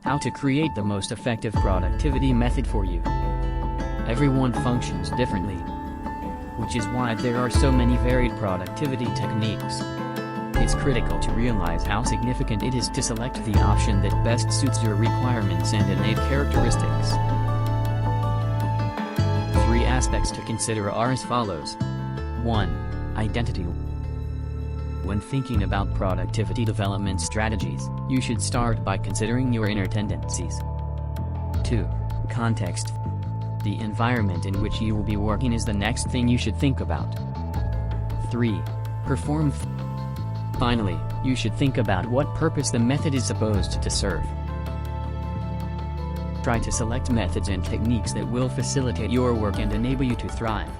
How to create the most effective productivity method for you. Everyone functions differently, which is why there are so many varied productivity techniques. It's critical to realize how significant it is to select the option that best suits your requirements and innate characteristics. 3 aspects to consider are as follows. 1. Identity. When thinking about productivity development strategies, you should start by considering your inner tendencies. 2. Context. The environment in which you will be working is the next thing you should think about. 3. Perform. Finally, you should think about what purpose the method is supposed to serve. Try to select methods and techniques that will facilitate your work and enable you to thrive.